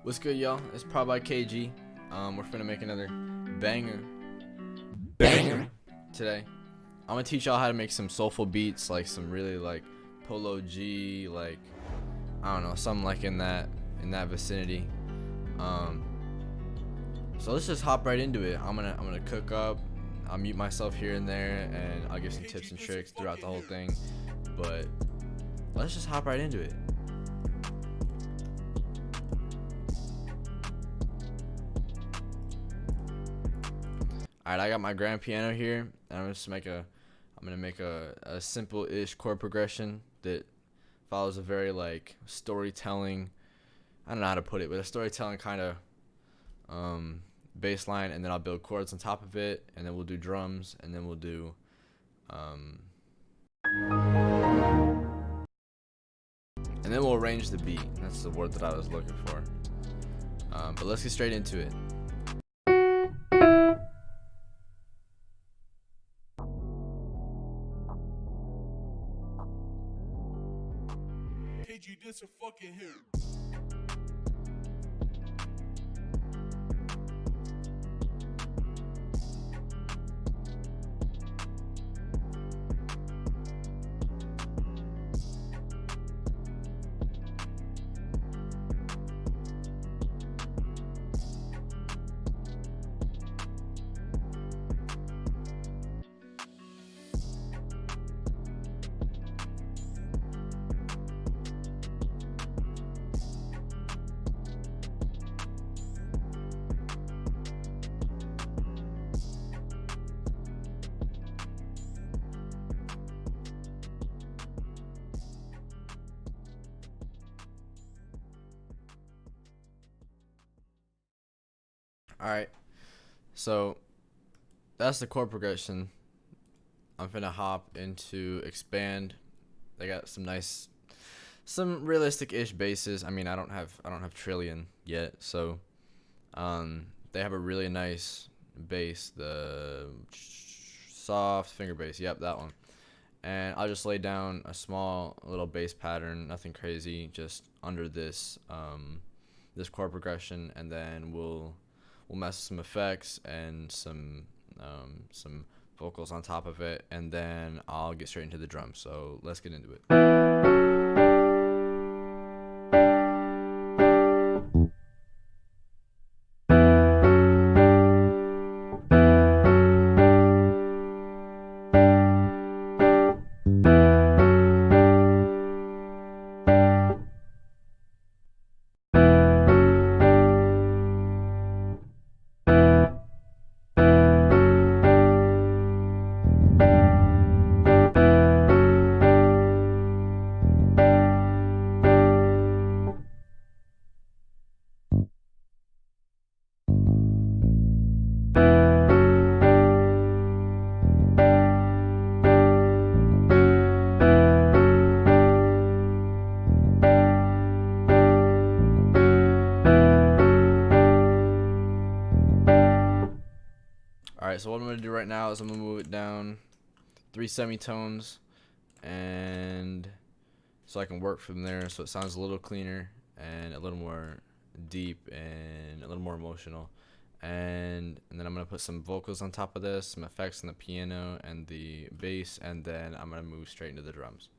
What's good, y'all? It's prodbykg. We're finna make another banger today. I'm gonna teach y'all how to make some soulful beats, like some really like POLO G, like I don't know, something like in that vicinity. So let's just hop right into it. I'm gonna cook up. I'll mute myself here and there, and I'll give some tips and tricks throughout the whole thing. But let's just hop right into it. Alright, I got my grand piano here, and I'm gonna make a simple-ish chord progression that follows a very like storytelling, I don't know how to put it, but a storytelling kind of bass line, and then I'll build chords on top of it, and then we'll do drums, and then we'll do and then we'll arrange the beat. That's the word that I was looking for. But let's get straight into it. KG, this a fucking hit. Alright, so that's the chord progression. I'm finna hop into expand. They got some realistic-ish basses. I mean, I don't have trillion yet, so they have a really nice bass, the soft finger bass. Yep, that one. And I'll just lay down a small little bass pattern, nothing crazy, just under this this chord progression, and then we'll mess with some effects and some vocals on top of it, and then I'll get straight into the drums. So let's get into it. Alright, so what I'm going to do right now is I'm going to move it down 3 semitones, and so I can work from there so it sounds a little cleaner and a little more deep and a little more emotional. And then I'm going to put some vocals on top of this, some effects on the piano and the bass, and then I'm going to move straight into the drums.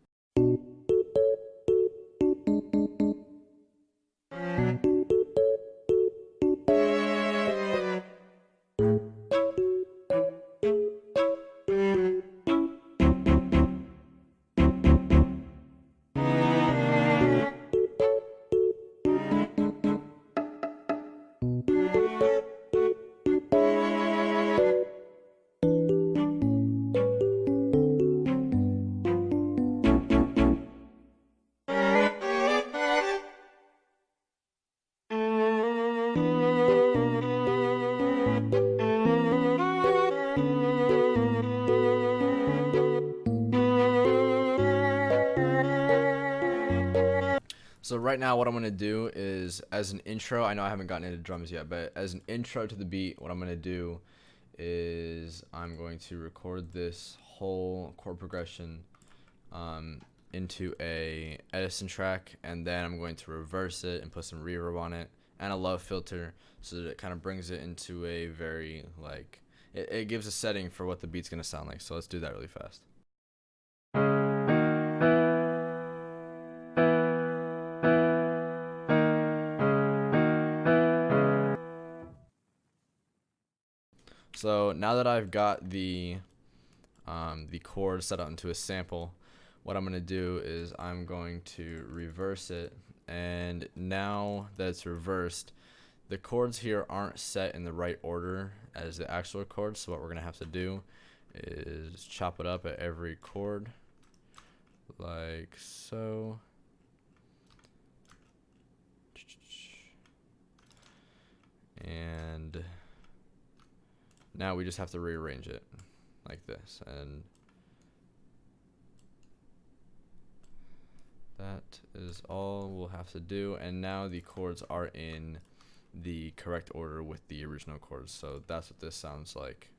So right now what I'm going to do is, as an intro, I know I haven't gotten into drums yet, but as an intro to the beat, what I'm going to do is I'm going to record this whole chord progression into a Edison track, and then I'm going to reverse it and put some reverb on it, and a love filter, so that it kind of brings it into a very like it gives a setting for what the beat's gonna sound like. So let's do that really fast. So now that I've got the chord set up into a sample, what I'm gonna do is I'm going to reverse it, and now that it's reversed, the chords here aren't set in the right order as the actual chords. So what we're gonna have to do is chop it up at every chord, like so. And now we just have to rearrange it like this, and that is all we'll have to do. And now the chords are in the correct order with the original chords. So that's what this sounds like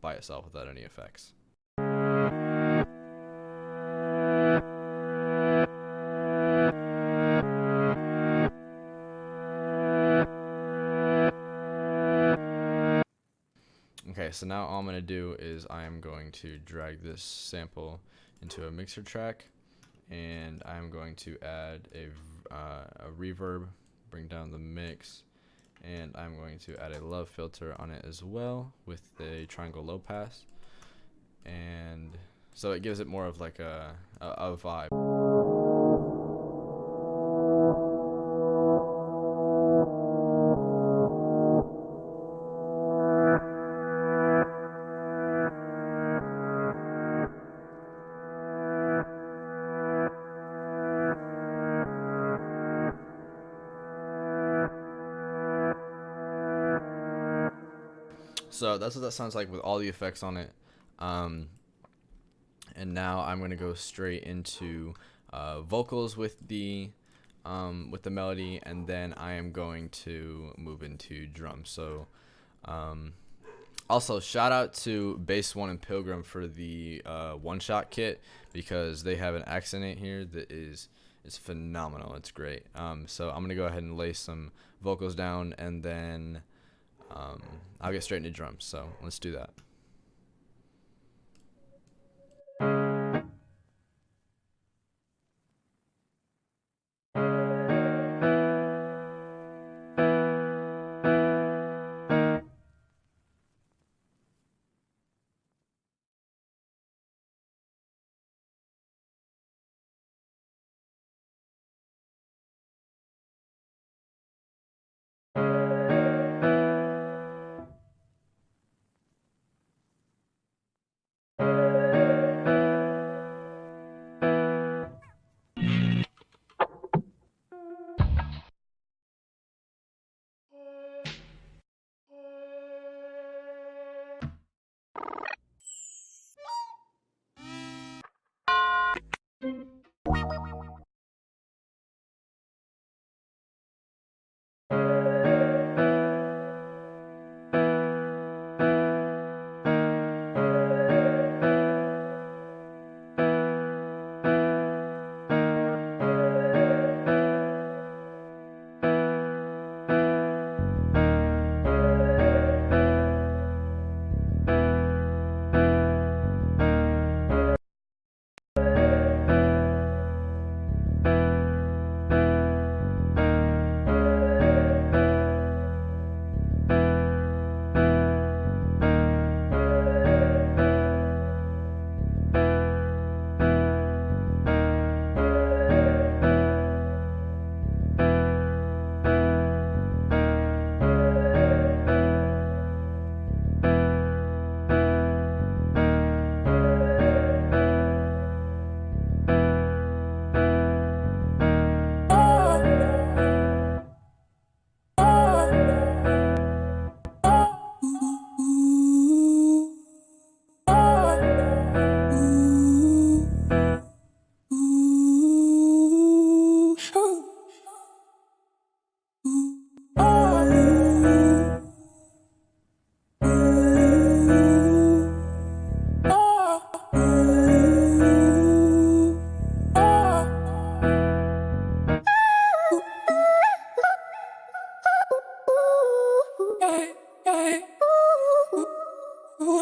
by itself without any effects. Okay, so now all I'm going to do is I am going to drag this sample into a mixer track, and I'm going to add a reverb, bring down the mix, and I'm going to add a love filter on it as well with the triangle low pass, and so it gives it more of like a vibe. So that's what that sounds like with all the effects on it. And now I'm gonna go straight into vocals with the melody, and then I am going to move into drums. So also shout out to Bass One and Pilgrim for the one-shot kit, because they have an accent in here that is phenomenal. It's great. So I'm gonna go ahead and lay some vocals down, and then I'll get straight into drums. So let's do that.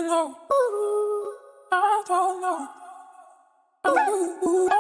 know. I don't know. Ooh.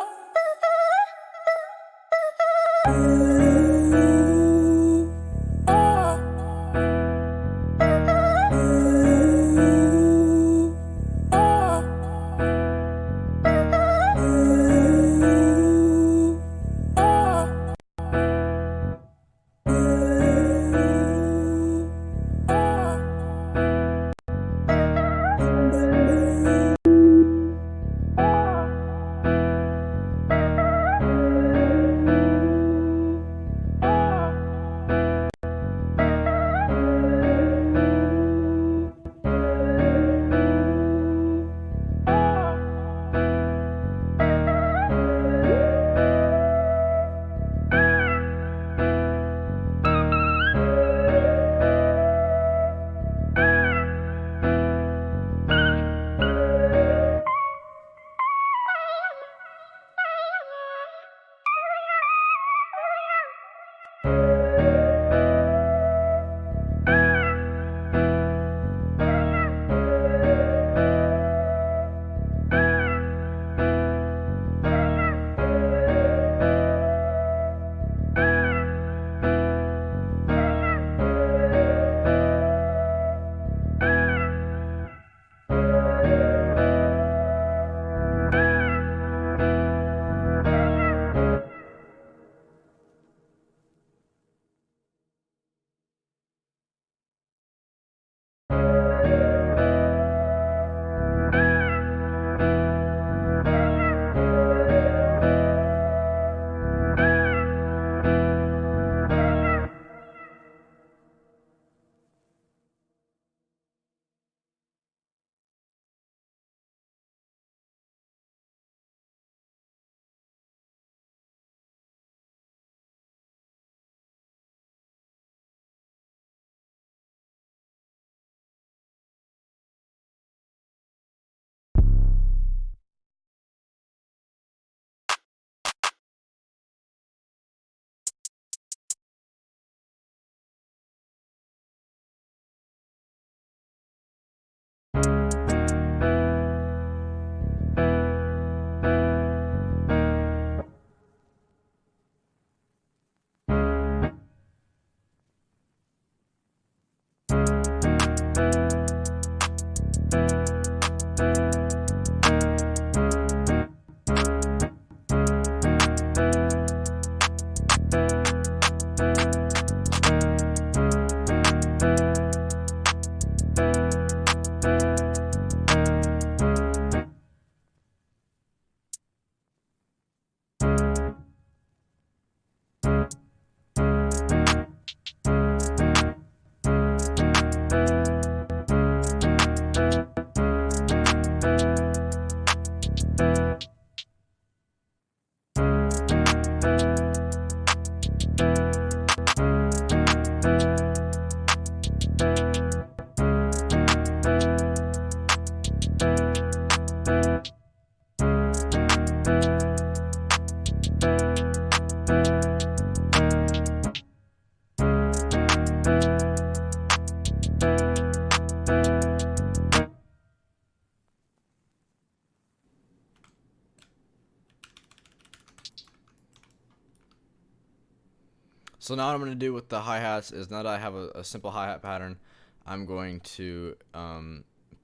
So now what I'm going to do with the hi-hats is, now that I have a simple hi-hat pattern, I'm going to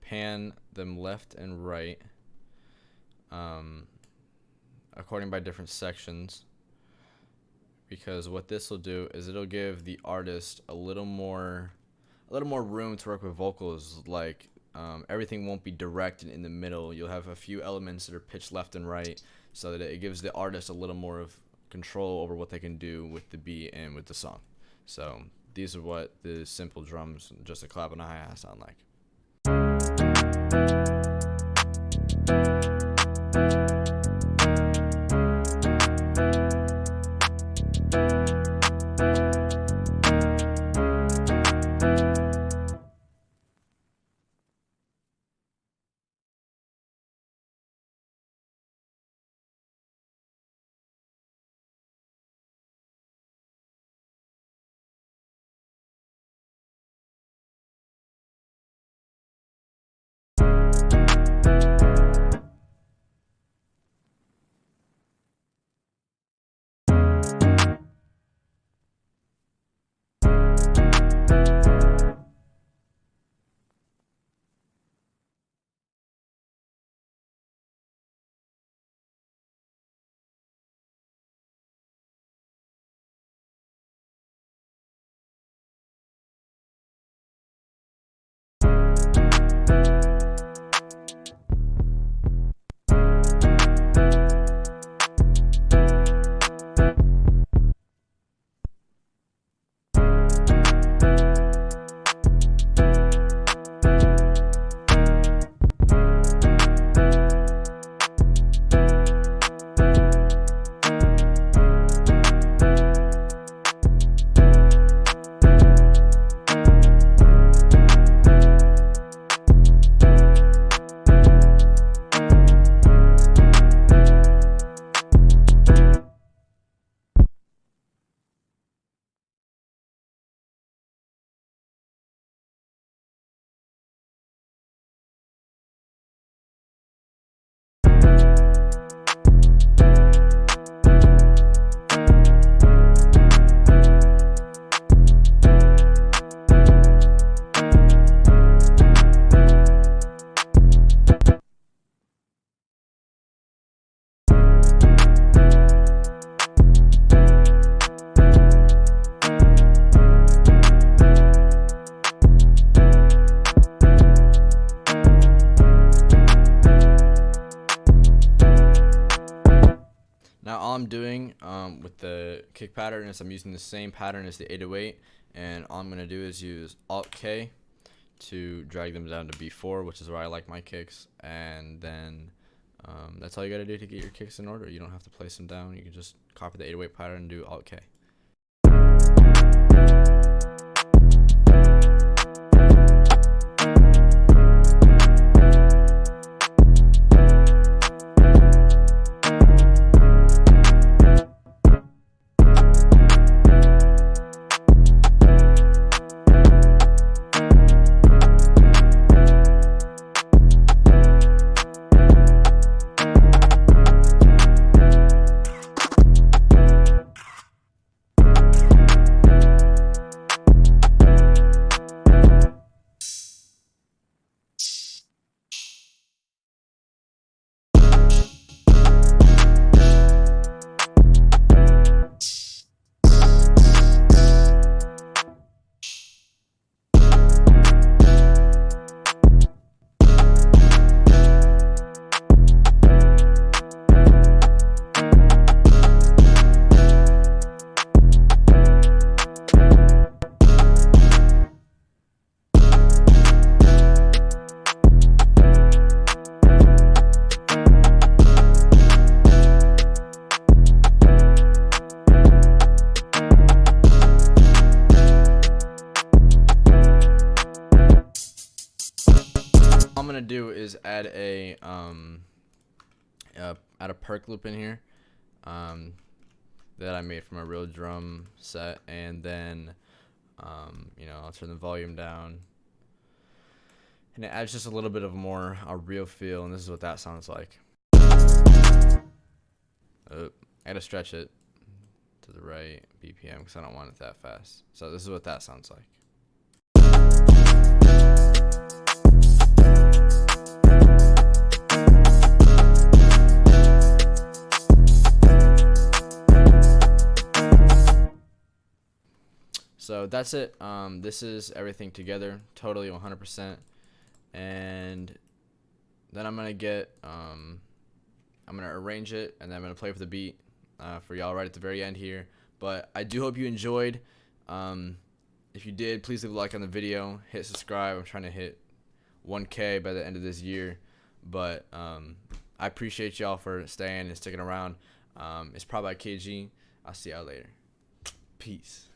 pan them left and right according by different sections, because what this will do is it'll give the artist a little more room to work with vocals. Like everything won't be direct and in the middle. You'll have a few elements that are pitched left and right, so that it gives the artist a little more of control over what they can do with the beat and with the song. So these are what the simple drums, just a clap and a hi-hat, sound like. with the kick pattern is I'm using the same pattern as the 808, and all I'm going to do is use Alt K to drag them down to B4, which is where I like my kicks, and then that's all you got to do to get your kicks in order. You don't have to place them down. You can just copy the 808 pattern and do Alt K. I'm gonna do is add a perk loop in here that I made from a real drum set, and then you know, I'll turn the volume down, and it adds just a little bit of a real feel, and this is what that sounds like. I gotta stretch it to the right BPM because I don't want it that fast. So this is what that sounds like. So that's it. This is everything together, totally 100%. And then I'm gonna get, I'm gonna arrange it, and then I'm gonna play with the beat for y'all right at the very end here. But I do hope you enjoyed. If you did, please leave a like on the video, hit subscribe. I'm trying to hit 1K by the end of this year. But I appreciate y'all for staying and sticking around. It's prodbykg. I'll see y'all later. Peace.